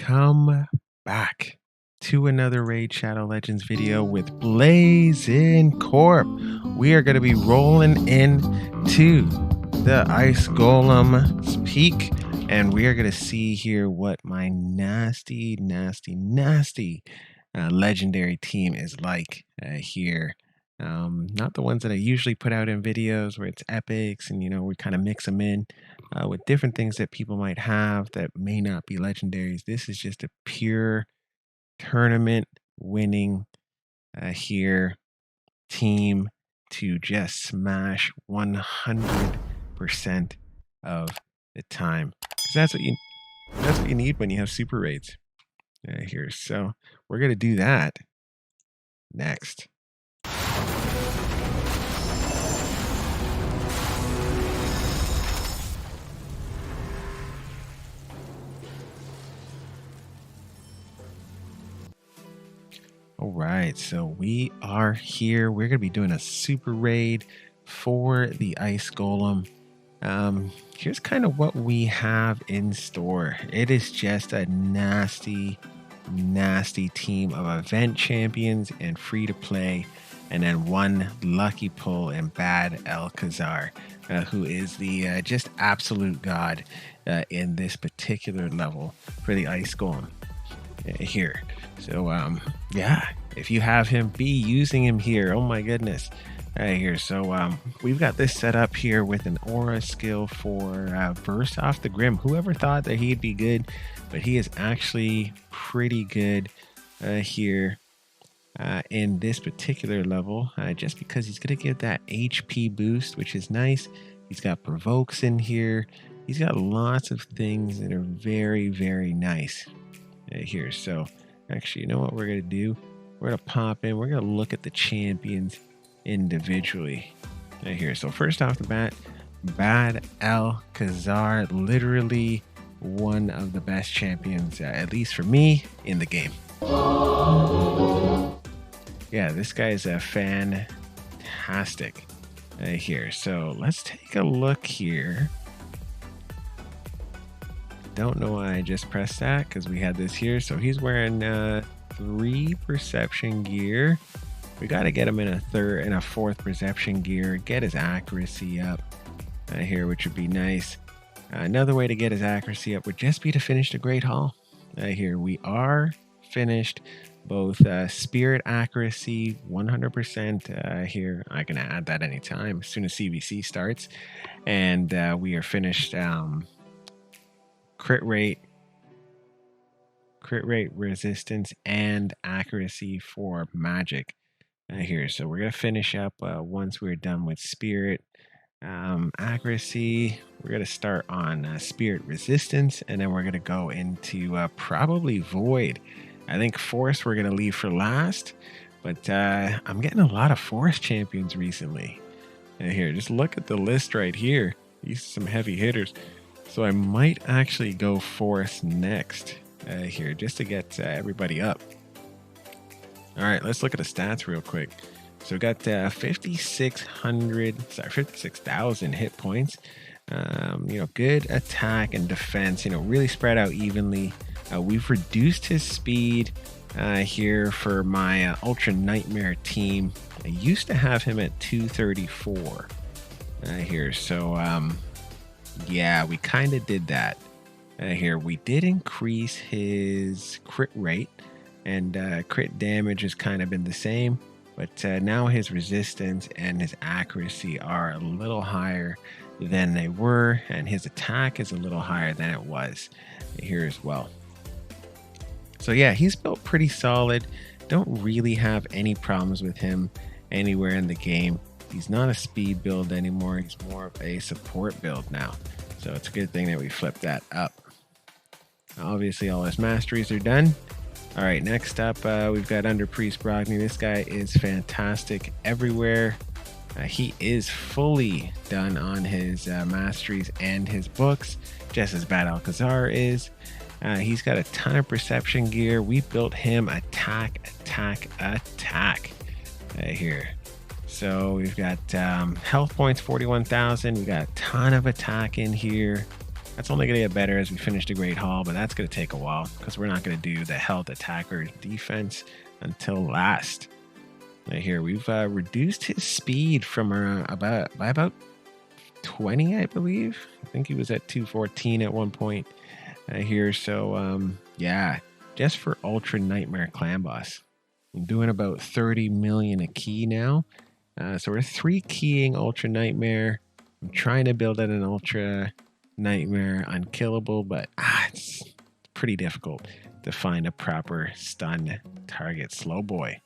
welcome back to another Raid Shadow Legends video with Blazing Corp. We are going to be rolling into the Ice Golem's peak, and we are going to see here what my nasty legendary team is like here. Not the ones that I usually put out in videos where it's epics and we kind of mix them in with different things that people might have that may not be legendaries. This is just a pure tournament winning here team to just smash 100% of the time. 'Cause that's what you need when you have super raids here. So we're gonna do that next. All right, so we are here. We're going to be doing a super raid for the Ice Golem. Here's kind of what we have in store. It is just a nasty team of event champions and free to play, and then one lucky pull in Bad Alcazar, who is the just absolute god in this particular level for the Ice Golem here. So yeah, if you have him, be using him here. Oh my goodness. Here, so we've got this set up here with an aura skill for Burst Off the Grim. Whoever thought that he'd be good, but he is actually pretty good here in this particular level, just because he's going to give that HP boost, which is nice. He's got provokes in here. He's got lots of things that are very nice here. So actually, you know what we're going to do? We're going to pop in. We're going to look at the champions individually here. So first off the bat, Bad Alcazar, literally one of the best champions, at least for me, in the game. Yeah, this guy is fantastic here. So let's take a look here. Don't know why I just pressed that, because we had this here. So he's wearing 3 perception gear. We got to get him in a 3rd and a 4th perception gear, get his accuracy up here, which would be nice. Another way to get his accuracy up would just be to finish the Great Hall here. We are finished both spirit accuracy 100% here. I can add that anytime as soon as CVC starts, and we are finished crit rate resistance and accuracy for magic here. So we're gonna finish up once we're done with spirit accuracy. We're gonna start on spirit resistance, and then we're gonna go into probably void. I think force we're gonna leave for last, but I'm getting a lot of force champions recently here. Just look at the list right here. These are some heavy hitters. So I might actually go force next here, just to get everybody up. All right, let's look at the stats real quick. So we got 56,000 hit points. Good attack and defense. Really spread out evenly. We've reduced his speed here for my Ultra Nightmare team. I used to have him at 234 here. So yeah, we kind of did that here. We did increase his crit rate, and crit damage has kind of been the same, but now his resistance and his accuracy are a little higher than they were, and his attack is a little higher than it was here as well. So yeah, he's built pretty solid. Don't really have any problems with him anywhere in the game. He's not a speed build anymore. He's more of a support build now. So it's a good thing that we flipped that up. Obviously, all his masteries are done. All right, next up, we've got Under Priest Brogny. This guy is fantastic everywhere. He is fully done on his masteries and his books, just as Bad Alcazar is. He's got a ton of perception gear. We built him attack here. So we've got health points 41,000. We got a ton of attack in here. That's only going to get better as we finish the Great Hall, but that's going to take a while because we're not going to do the health, attack, or defense until last. Right here, we've reduced his speed from by about 20, I believe. I think he was at 214 at one point here. So yeah, just for Ultra Nightmare Clan Boss, I'm doing about 30 million a key now. So we're 3 keying Ultra Nightmare. I'm trying to build out an Ultra Nightmare Unkillable, but it's pretty difficult to find a proper stun target slow boy.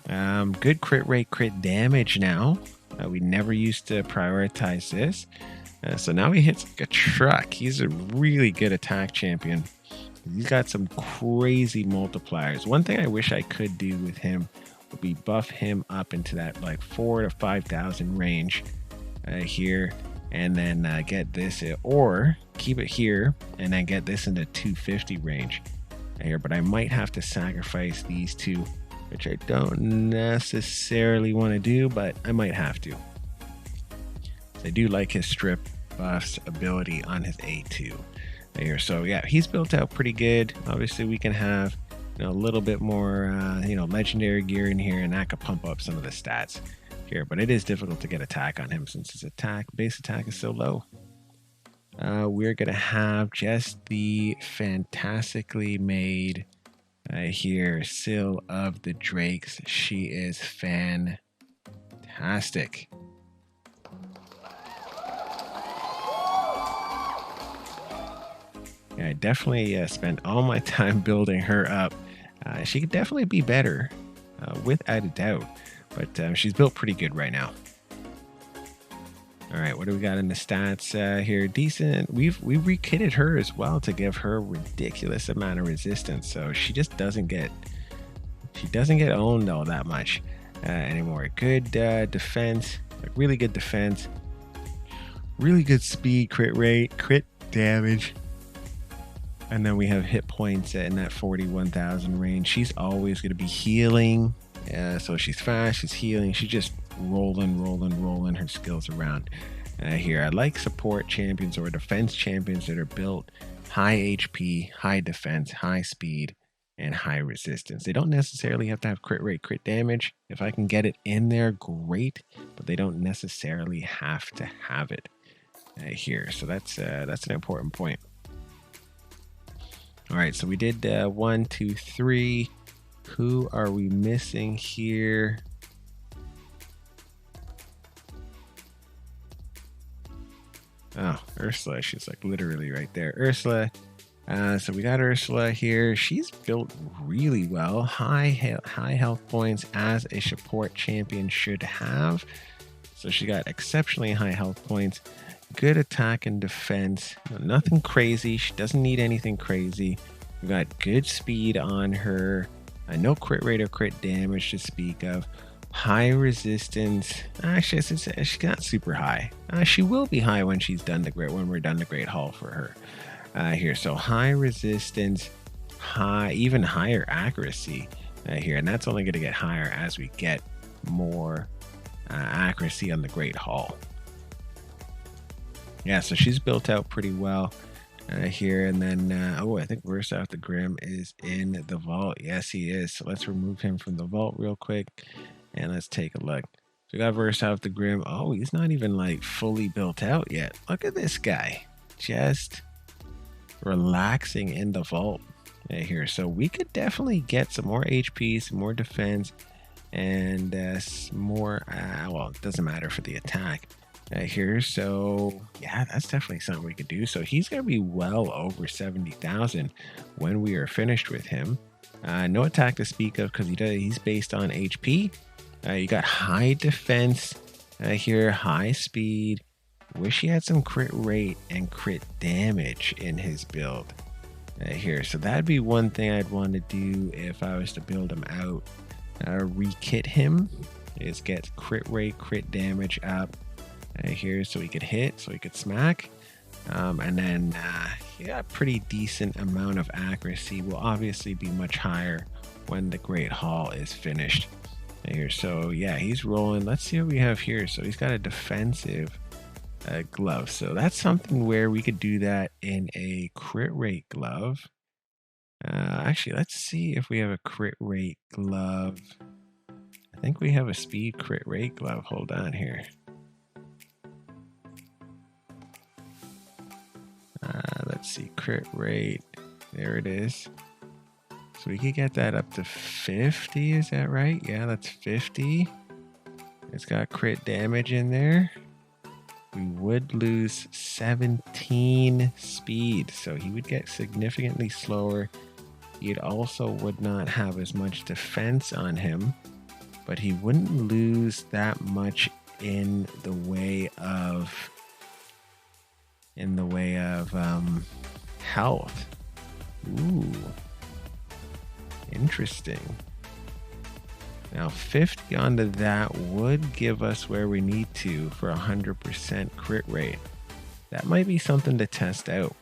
Good crit rate, crit damage now. We never used to prioritize this. So now he hits like a truck. He's a really good attack champion. He's got some crazy multipliers. One thing I wish I could do with him would be buff him up into that like 4,000 to 5,000 range here, and then get this, or keep it here and then get this into 250 range here. But I might have to sacrifice these two, which I don't necessarily want to do, but I might have to. I do like his strip buffs ability on his A2 here. So yeah, he's built out pretty good. Obviously we can have a little bit more legendary gear in here, and that could pump up some of the stats here, but it is difficult to get attack on him since his base attack is so low. We're gonna have just the fantastically made here Sill of the Drakes. She is fantastic. Yeah, I definitely spent all my time building her up. She could definitely be better, without a doubt, but she's built pretty good right now. All right, what do we got in the stats here? Decent. We've rekitted her as well to give her a ridiculous amount of resistance, so she just doesn't get owned all that much anymore. Good defense, like really good defense, really good speed, crit rate, crit damage. And then we have hit points in that 41,000 range. She's always going to be healing. So she's fast, she's healing, she's just rolling her skills around here. I like support champions or defense champions that are built high HP, high defense, high speed, and high resistance. They don't necessarily have to have crit rate, crit damage. If I can get it in there, great, but they don't necessarily have to have it here. So that's an important point. All right, so we did 1, 2, 3. Who are we missing here? Oh, Ursula. She's like literally right there. Ursula. So we got Ursula here. She's built really well. High health points, as a support champion should have. So she got exceptionally high health points. Good attack and defense. Nothing crazy. She doesn't need anything crazy. We got good speed on her. No crit rate or crit damage to speak of. High resistance. Actually, she's not super high. She will be high when we're done the Great Hall for her here. So high resistance, even higher accuracy here, and that's only going to get higher as we get more accuracy on the Great Hall. Yeah, so she's built out pretty well here. And then I think Verse Out the Grim is in the vault. Yes, he is. So let's remove him from the vault real quick and let's take a look. So we got Verse Out the Grim. Oh, he's not even like fully built out yet. Look at this guy, just relaxing in the vault here. So we could definitely get some more HP, some more defense, and more well, it doesn't matter for the attack here. So yeah, that's definitely something we could do. So he's gonna be well over 70,000 when we are finished with him. No attack to speak of because he's based on HP. You got high defense here, high speed. Wish he had some crit rate and crit damage in his build here. So that'd be one thing I'd want to do if I was to build him out. Rekit him is get crit rate, crit damage up here so he could hit, so he could smack. And then yeah, pretty decent amount of accuracy. Will obviously be much higher when the Great Hall is finished here. So yeah, he's rolling. Let's see what we have here. So he's got a defensive glove. So that's something where we could do that in a crit rate glove. Actually, let's see if we have a crit rate glove. I think we have a speed crit rate glove. Hold on here. Let's see, crit rate. There it is. So we could get that up to 50, is that right? Yeah, that's 50. It's got crit damage in there. We would lose 17 speed, so he would get significantly slower. He also would not have as much defense on him, but he wouldn't lose that much in the way of health. Ooh, interesting. Now 50 onto that would give us where we need to for 100% crit rate. That might be something to test out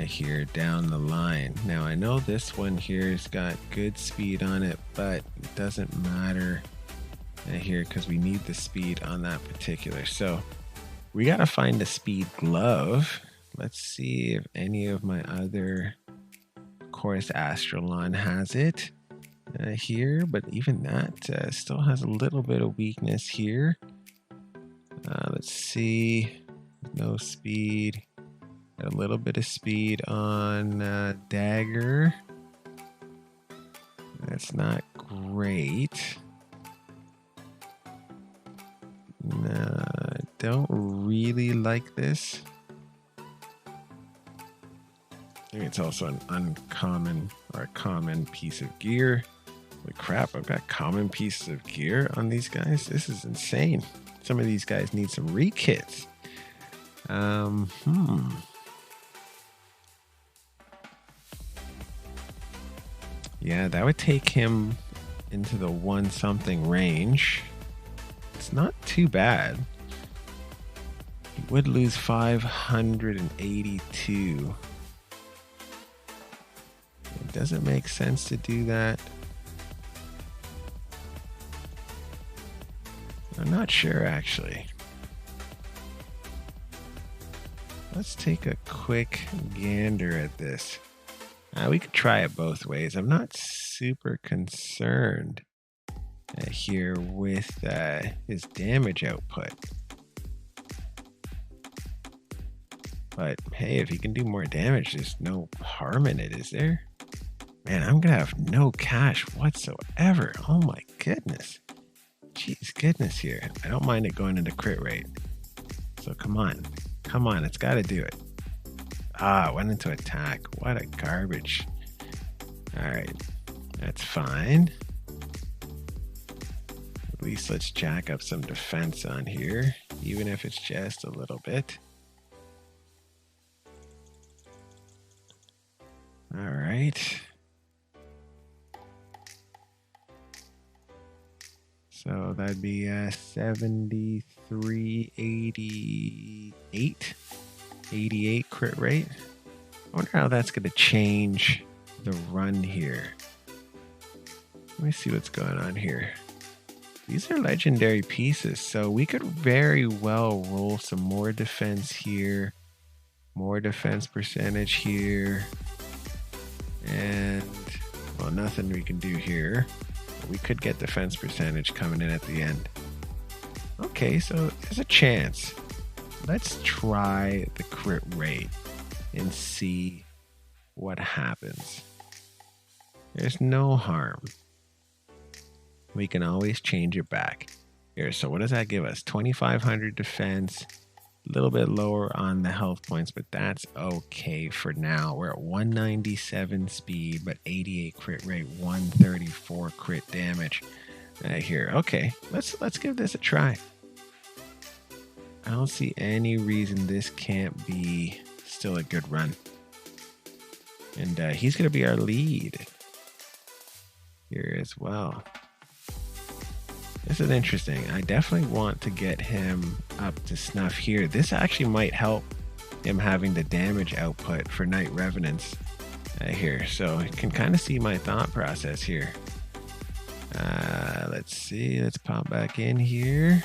here down the line. Now I know this one here's got good speed on it, but it doesn't matter here because we need the speed on that particular. So we got to find a speed glove. Let's see if any of my other, of course, Astralon has it here, but even that still has a little bit of weakness here. Let's see, no speed. Got a little bit of speed on Dagger. That's not great. No, I don't really like this. I think it's also an uncommon or a common piece of gear. Holy crap, I've got common pieces of gear on these guys. This is insane. Some of these guys need some rekits. Yeah, that would take him into the 1-something range. It's not too bad. He would lose 582. It doesn't make sense to do that. I'm not sure, actually. Let's take a quick gander at this. We could try it both ways. I'm not super concerned here with his damage output. But hey, if he can do more damage, there's no harm in it, is there? Man, I'm gonna have no cash whatsoever. Oh my goodness. Jeez goodness here. I don't mind it going into crit rate. So come on. Come on, it's gotta do it. It went into attack. What a garbage. Alright. That's fine. At least let's jack up some defense on here, even if it's just a little bit. Alright. So that'd be 7388. 88 crit rate. I wonder how that's going to change the run here. Let me see what's going on here. These are legendary pieces, so we could very well roll some more defense here, more defense percentage here, and well, nothing we can do here. But we could get defense percentage coming in at the end. Okay, so there's a chance. Let's try the crit rate and see what happens. There's no harm. We can always change it back. Here, so what does that give us? 2,500 defense, a little bit lower on the health points, but that's okay for now. We're at 197 speed, but 88 crit rate, 134 crit damage here. Okay, let's give this a try. I don't see any reason this can't be still a good run. And he's going to be our lead here as well. This is interesting. I definitely want to get him up to snuff here. This actually might help him having the damage output for Night Revenants here. So you can kind of see my thought process here. Let's see. Let's pop back in here.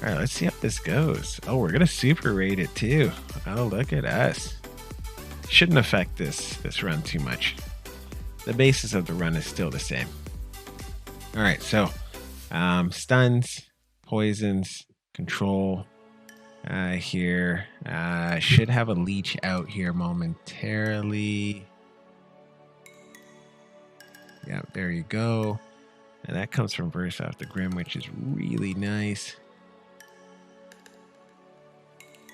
All right, let's see how this goes. Oh, we're gonna super raid it too. Oh, look at us. Shouldn't affect this run too much. The basis of the run is still the same. All right, so stuns, poisons, control here. Should have a leech out here momentarily. Yeah, there you go. And that comes from Verse Off the Grim, which is really nice.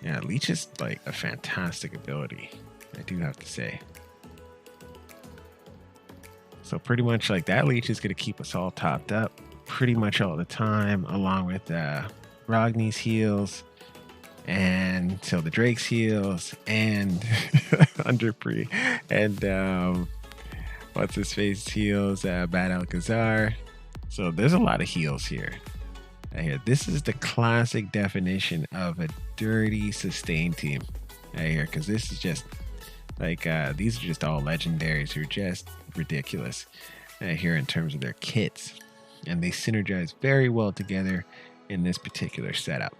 Yeah, leech is like a fantastic ability, I do have to say. So pretty much like that leech is going to keep us all topped up pretty much all the time, along with Rogni's heals, and so the Drake's heals, and Underpree, and what's his face heals, Bad Alcazar. So there's a lot of heals here. Here, this is the classic definition of a dirty sustain team. Here, because this is just like these are just all legendaries who are just ridiculous here in terms of their kits, and they synergize very well together in this particular setup.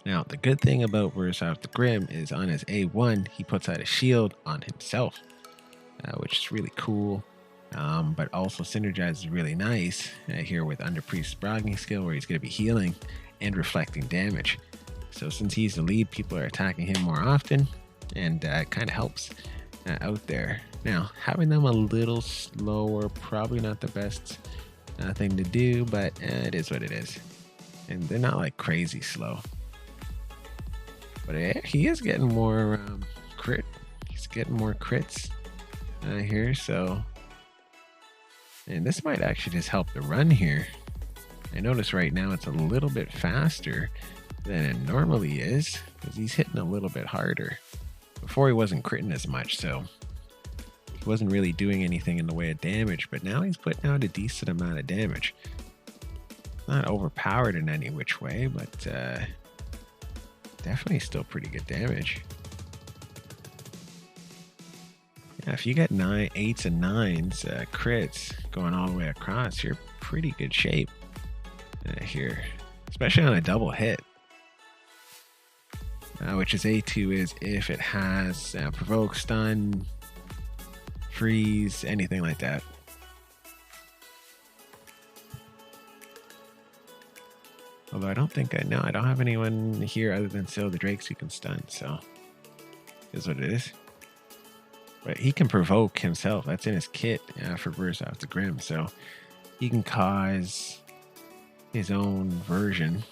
Now, the good thing about Verse Off the Grim is on his A1, he puts out a shield on himself, which is really cool. But also synergizes really nice here with Underpriest's Brogni skill, where he's going to be healing and reflecting damage. So since he's the lead, people are attacking him more often, and it kind of helps out there. Now, having them a little slower, probably not the best thing to do, but it is what it is. And they're not like crazy slow. But he is getting more crit. He's getting more crits here, so... And this might actually just help the run here. I notice right now it's a little bit faster than it normally is, because he's hitting a little bit harder. Before he wasn't critting as much, so he wasn't really doing anything in the way of damage, but now he's putting out a decent amount of damage. Not overpowered in any which way, but definitely still pretty good damage. Yeah, if you get 8s and 9s crits going all the way across, you're pretty good shape here, especially on a double hit. Which is A2 is if it has provoke, stun, freeze, anything like that. Although I don't think I don't have anyone here other than still the Drakes who can stun, so is what it is. But he can provoke himself. That's in his kit for Verse Off the Grim, so he can cause his own version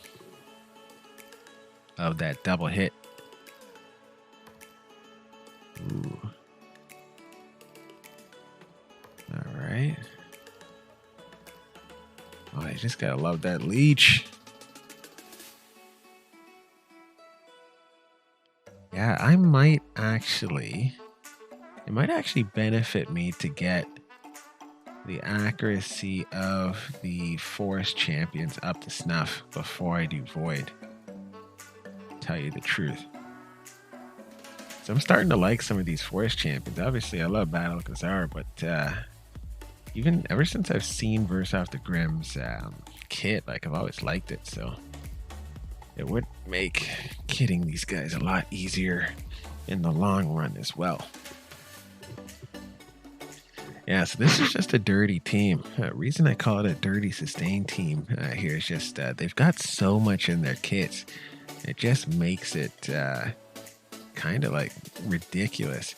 of that double hit. Ooh. All right. Oh, I just gotta love that leech. Yeah, it might actually benefit me to get the accuracy of the forest champions up to snuff before I do Void. Tell you the truth. So I'm starting to like some of these forest champions. Obviously, I love Battle Alcazar, but even ever since I've seen Verse Off the Grim's kit, like I've always liked it. So it would make kitting these guys a lot easier in the long run as well. Yeah, so this is just a dirty team. Reason I call it a dirty sustain team here is just they've got so much in their kits. It just makes it kind of like ridiculous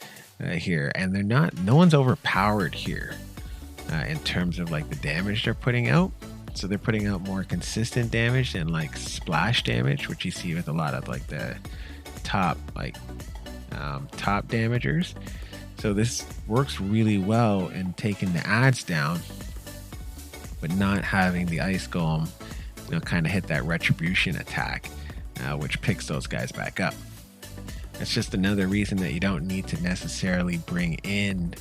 here. And they're not, no one's overpowered here in terms of like the damage they're putting out. So they're putting out more consistent damage than like splash damage, which you see with a lot of like the top damagers. So this works really well in taking the ads down, but not having the Ice Golem, kind of hit that retribution attack, which picks those guys back up. It's just another reason that you don't need to necessarily bring in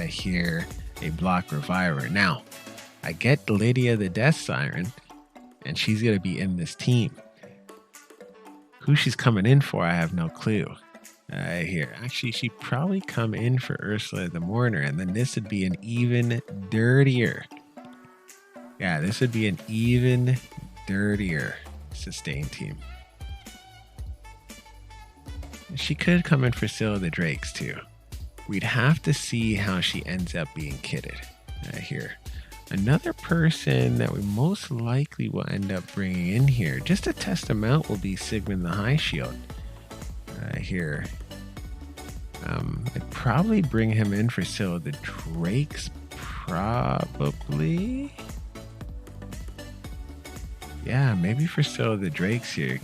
here a block reviver. Now, I get Lydia the Death Siren, and she's going to be in this team. Who she's coming in for, I have no clue. Here, actually, she'd probably come in for Ursula the Mourner, and then this would be an even dirtier. Yeah, this would be an even dirtier sustain team. She could come in for Scylla the Drakes too. We'd have to see how she ends up being kitted here. Another person that we most likely will end up bringing in here, just to test him out, will be Sigmund the High Shield here. I'd probably bring him in for Scylla the Drakes, probably. Yeah, maybe for Scylla the Drakes here.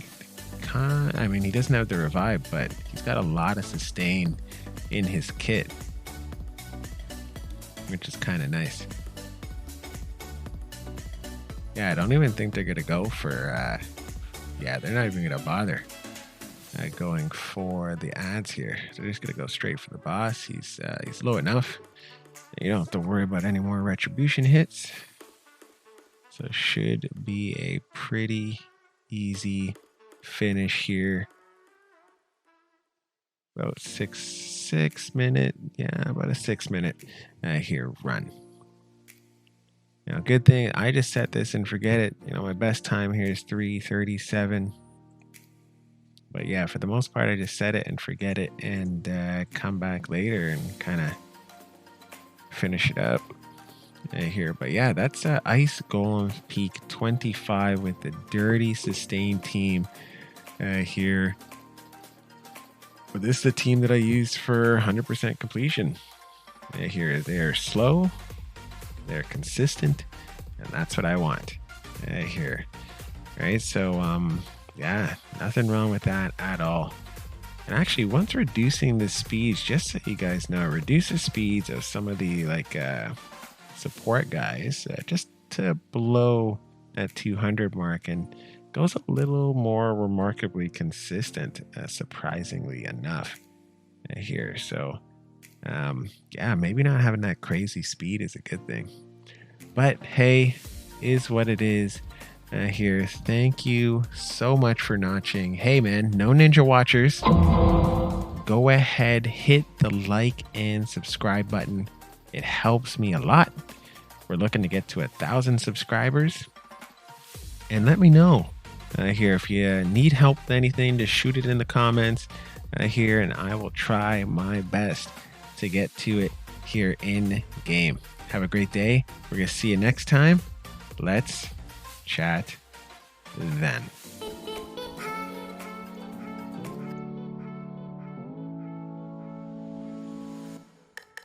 I mean, he doesn't have the revive, but he's got a lot of sustain in his kit, which is kind of nice. Yeah, I don't even think they're gonna go for yeah, they're not even gonna bother going for the ads here. They're just gonna go straight for the boss. He's low enough. You don't have to worry about any more retribution hits, so it should be a pretty easy finish here. About 6 minute, yeah, about a 6 minute here run. Now, good thing I just set this and forget it. You know, my best time here is 3:37. But yeah, for the most part, I just set it and forget it and come back later and kind of finish it up here. But yeah, that's Ice Golem Peak 25 with the dirty sustain team here. But this is the team that I use for 100% completion. Here, they're slow, they're consistent, and that's what I want here. Right, so yeah, nothing wrong with that at all. And actually, once reducing the speeds, just so you guys know, reduce the speeds of some of the like support guys just to below that 200 mark, and goes a little more remarkably consistent, surprisingly enough here. So yeah, maybe not having that crazy speed is a good thing, but hey, is what it is here. Thank you so much for notching. Hey man, no Ninja Watchers, go ahead, hit the like and subscribe button. It helps me a lot. We're looking to get to 1,000 subscribers, and let me know here if you need help with anything. Just shoot it in the comments here, and I will try my best to get to it here in game. Have a great day. We're gonna see you next time. Let's chat then.